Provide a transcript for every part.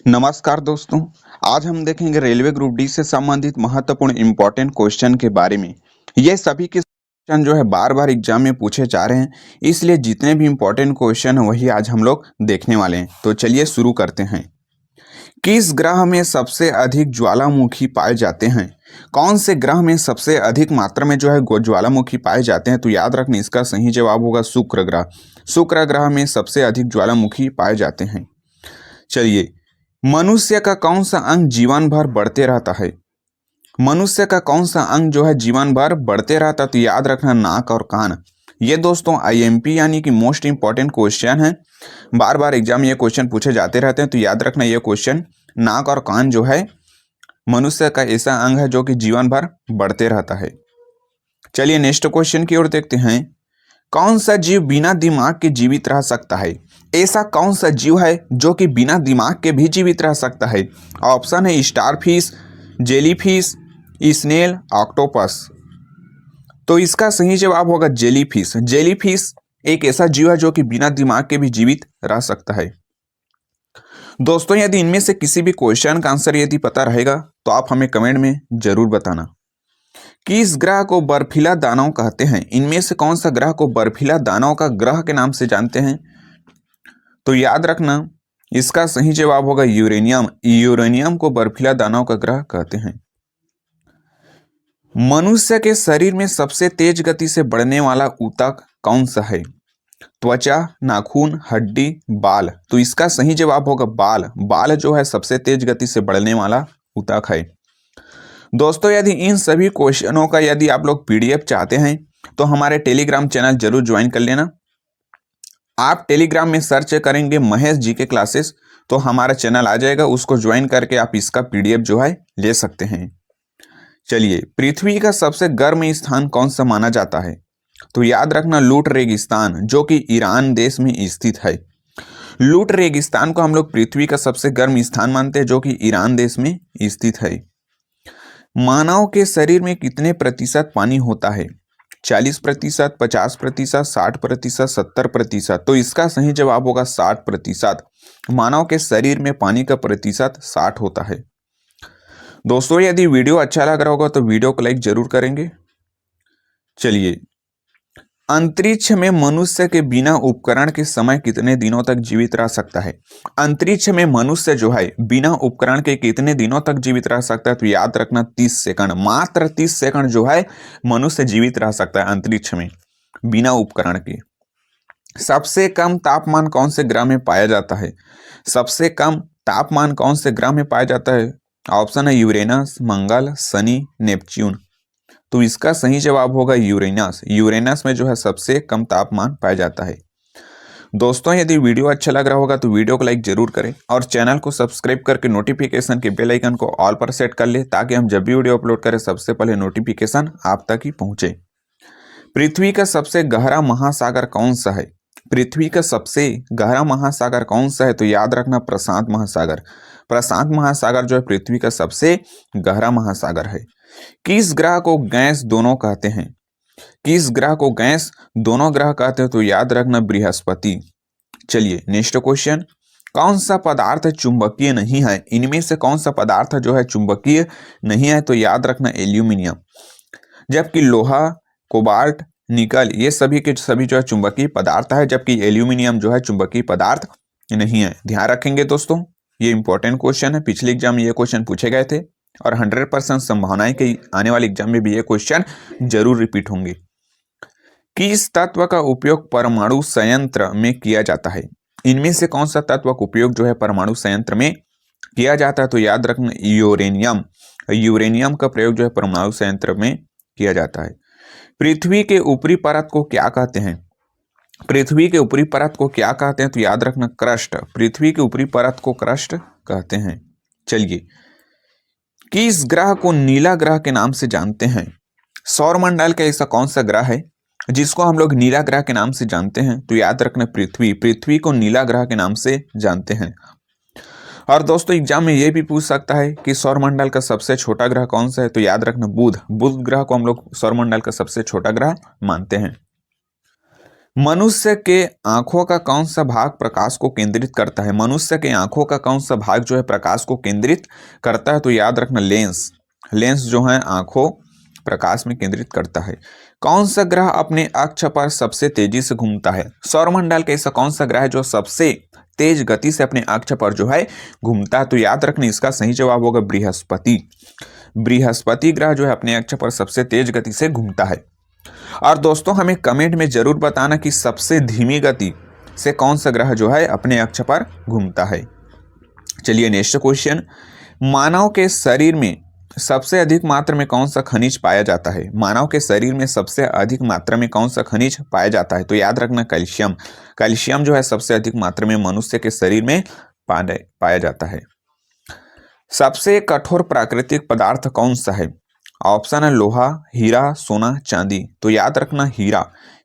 नमस्कार दोस्तों। आज हम देखेंगे रेलवे ग्रुप डी से संबंधित महत्वपूर्ण इंपॉर्टेंट क्वेश्चन के बारे में। ये सभी के क्वेश्चन जो है बार बार एग्जाम में पूछे जा रहे हैं, इसलिए जितने भी इंपॉर्टेंट क्वेश्चन हैं वही आज हम लोग देखने वाले हैं। तो चलिए शुरू करते हैं। किस ग्रह में सबसे अधिक ज्वालामुखी पाए जाते हैं? कौन से ग्रह में सबसे अधिक मात्रा में जो है ज्वालामुखी पाए जाते हैं? तो याद रखना, इसका सही जवाब होगा शुक्र ग्रह। शुक्र ग्रह में सबसे अधिक ज्वालामुखी पाए जाते हैं। चलिए, मनुष्य का कौन सा अंग जीवन भर बढ़ते रहता है? मनुष्य का कौन सा अंग जो है जीवन भर बढ़ते रहता? तो याद रखना, नाक और कान। ये दोस्तों आईएमपी यानी कि मोस्ट इंपॉर्टेंट क्वेश्चन है। बार बार एग्जाम में ये क्वेश्चन पूछे जाते रहते हैं, तो याद रखना ये क्वेश्चन, नाक और कान जो है मनुष्य का ऐसा अंग है जो कि जीवन भर बढ़ते रहता है। चलिए नेक्स्ट क्वेश्चन की ओर देखते हैं। कौन सा जीव बिना दिमाग के जीवित रह सकता है? ऐसा कौन सा जीव है जो कि बिना दिमाग के भी जीवित रह सकता है? ऑप्शन है स्टारफिश, जेलीफिश, स्नेल, ऑक्टोपस। तो इसका सही जवाब होगा जेलीफिश। जेलीफिश एक ऐसा जीव है जो कि बिना दिमाग के भी जीवित रह सकता है। दोस्तों, यदि इनमें से किसी भी क्वेश्चन का आंसर यदि पता रहेगा तो आप हमें कमेंट में जरूर बताना। किस ग्रह को बर्फीला दानव कहते हैं? इनमें से कौन सा ग्रह को बर्फीला दानव का ग्रह के नाम से जानते हैं? तो याद रखना, इसका सही जवाब होगा यूरेनियम। यूरेनियम को बर्फीला दानव का ग्रह कहते हैं। मनुष्य के शरीर में सबसे तेज गति से बढ़ने वाला ऊतक कौन सा है? त्वचा, नाखून, हड्डी, बाल। तो इसका सही जवाब होगा बाल। बाल जो है सबसे तेज गति से बढ़ने वाला ऊतक है। दोस्तों, यदि इन सभी क्वेश्चनों का यदि आप लोग पीडीएफ चाहते हैं तो हमारे टेलीग्राम चैनल जरूर ज्वाइन कर लेना। आप टेलीग्राम में सर्च करेंगे महेश जी के क्लासेस, तो हमारा चैनल आ जाएगा, उसको ज्वाइन करके आप इसका पीडीएफ जो है ले सकते हैं। चलिए, पृथ्वी का सबसे गर्म स्थान कौन सा माना जाता है? तो याद रखना, लूट रेगिस्तान, जो कि ईरान देश में स्थित है। लूट रेगिस्तान को हम लोग पृथ्वी का सबसे गर्म स्थान मानते हैं, जो कि ईरान देश में स्थित है। मानव के शरीर में कितने प्रतिशत पानी होता है? 40%, 50%, 60%, 70%। तो इसका सही जवाब होगा 60%। मानव के शरीर में पानी का प्रतिशत 60 होता है। दोस्तों, यदि वीडियो अच्छा लग रहा होगा तो वीडियो को लाइक जरूर करेंगे। चलिए, अंतरिक्ष में मनुष्य के बिना उपकरण के समय कितने दिनों तक जीवित रह सकता है? अंतरिक्ष में मनुष्य जो है बिना उपकरण के कितने दिनों तक जीवित रह सकता है? तो याद रखना, 30 सेकंड। मात्र 30 सेकंड जो है मनुष्य जीवित रह सकता है अंतरिक्ष में बिना उपकरण के। सबसे कम तापमान कौन से ग्रह में पाया जाता है? सबसे कम तापमान कौन से ग्रह में पाया जाता है? ऑप्शन है यूरेनस, मंगल, शनि, नेपच्यून। तो इसका सही जवाब होगा यूरेनस। यूरेनस में जो है सबसे कम तापमान पाया जाता है। दोस्तों, यदि वीडियो अच्छा लग रहा होगा तो वीडियो को लाइक जरूर करें और चैनल को सब्सक्राइब करके नोटिफिकेशन के बेल आइकन को ऑल पर सेट कर ले, ताकि हम जब भी वीडियो अपलोड करें सबसे पहले नोटिफिकेशन आप तक ही पहुंचे। पृथ्वी का सबसे गहरा महासागर कौन सा है? पृथ्वी का सबसे गहरा महासागर कौन सा है? तो याद रखना, प्रशांत महासागर। प्रशांत महासागर जो है पृथ्वी का सबसे गहरा महासागर है। किस ग्रह को गैस दोनों कहते हैं? किस ग्रह को गैस दोनों ग्रह कहते हैं? तो याद रखना, बृहस्पति। चलिए नेक्स्ट क्वेश्चन। कौन सा पदार्थ चुंबकीय नहीं है? इनमें से कौन सा पदार्थ जो है चुंबकीय नहीं है? तो याद रखना, एल्यूमिनियम। जबकि लोहा, कोबाल्ट, निकल, ये सभी के सभी जो है चुंबकीय पदार्थ है, जबकि एल्यूमिनियम जो है चुंबकीय पदार्थ नहीं है। ध्यान रखेंगे दोस्तों, ये इंपॉर्टेंट क्वेश्चन है। पिछले एग्जाम में ये क्वेश्चन पूछे गए थे और 100% संभावना है कि आने वाले एग्जाम में भी ये क्वेश्चन जरूर रिपीट होंगे। किस तत्व का उपयोग परमाणु संयंत्र में किया जाता है? इनमें से कौन सा तत्व का उपयोग जो है परमाणु संयंत्र में किया जाता है? तो याद रखना, यूरेनियम। यूरेनियम का प्रयोग जो है परमाणु संयंत्र में किया जाता है। पृथ्वी के ऊपरी परत को क्या कहते हैं? पृथ्वी के ऊपरी परत को क्या कहते हैं? तो याद रखना, क्रस्ट। पृथ्वी के ऊपरी परत को क्रस्ट कहते हैं। चलिए, किस ग्रह को नीला ग्रह के नाम से जानते हैं? सौरमंडल का ऐसा कौन सा ग्रह है जिसको हम लोग नीला ग्रह के नाम से जानते हैं? तो याद रखना, पृथ्वी। पृथ्वी को नीला ग्रह के नाम से जानते हैं। और दोस्तों, एग्जाम में ये भी पूछ सकता है कि सौरमंडल का सबसे छोटा ग्रह कौन सा है? तो याद रखना, बुध। बुध ग्रह को हम लोग सौरमंडल का सबसे छोटा ग्रह मानते हैं। मनुष्य के आंखों का कौन सा भाग प्रकाश को केंद्रित करता है? मनुष्य के आंखों का कौन सा भाग जो है प्रकाश को केंद्रित करता है? तो याद रखना लेंस। लेंस जो है आंखों प्रकाश में केंद्रित करता है। कौन सा ग्रह अपने अक्ष पर सबसे तेजी से घूमता है? सौरमंडल के ऐसा कौन सा ग्रह है जो सबसे तेज गति से अपने अक्ष पर जो है घूमता है? तो याद रखना इसका सही जवाब होगा बृहस्पति। बृहस्पति ग्रह जो है अपने अक्ष पर सबसे तेज गति से घूमता है। और दोस्तों हमें कमेंट में जरूर बताना कि सबसे धीमी गति से कौन सा ग्रह जो है अपने अक्ष पर घूमता है। चलिए नेक्स्ट क्वेश्चन, मानव के शरीर में सबसे अधिक मात्रा में कौन सा खनिज पाया जाता है? मानव के शरीर में सबसे अधिक मात्रा में कौन सा खनिज पाया जाता है? तो याद रखना कैल्शियम। कैल्शियम जो है सबसे अधिक मात्रा में मनुष्य के शरीर में पाया जाता है। सबसे कठोर प्राकृतिक पदार्थ कौन सा है? ऑप्शन है लोहा, हीरा, सोना, चांदी। तो याद रखना हीरा।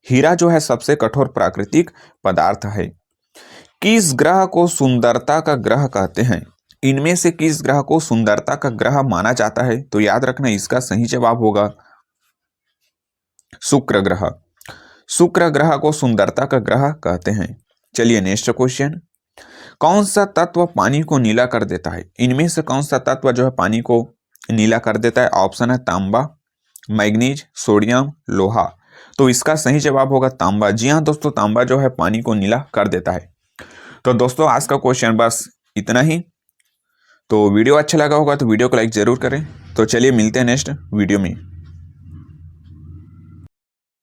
हीरा जो है सबसे कठोर प्राकृतिक पदार्थ है। किस ग्रह को सुंदरता का ग्रह कहते हैं? इनमें से किस ग्रह को सुंदरता का ग्रह माना जाता है? तो याद रखना इसका सही जवाब होगा शुक्र ग्रह। शुक्र ग्रह को सुंदरता का ग्रह कहते हैं। चलिए नेक्स्ट क्वेश्चन, कौन सा तत्व पानी को नीला कर देता है? इनमें से कौन सा तत्व जो है पानी को नीला कर देता है? ऑप्शन है तांबा, मैग्नीज, सोडियम, लोहा। तो इसका सही जवाब होगा तांबा। जी हाँ दोस्तों, तांबा जो है पानी को नीला कर देता है। तो दोस्तों आज का क्वेश्चन बस इतना ही। तो वीडियो अच्छा लगा होगा तो वीडियो को लाइक जरूर करें। तो चलिए मिलते हैं नेक्स्ट वीडियो में।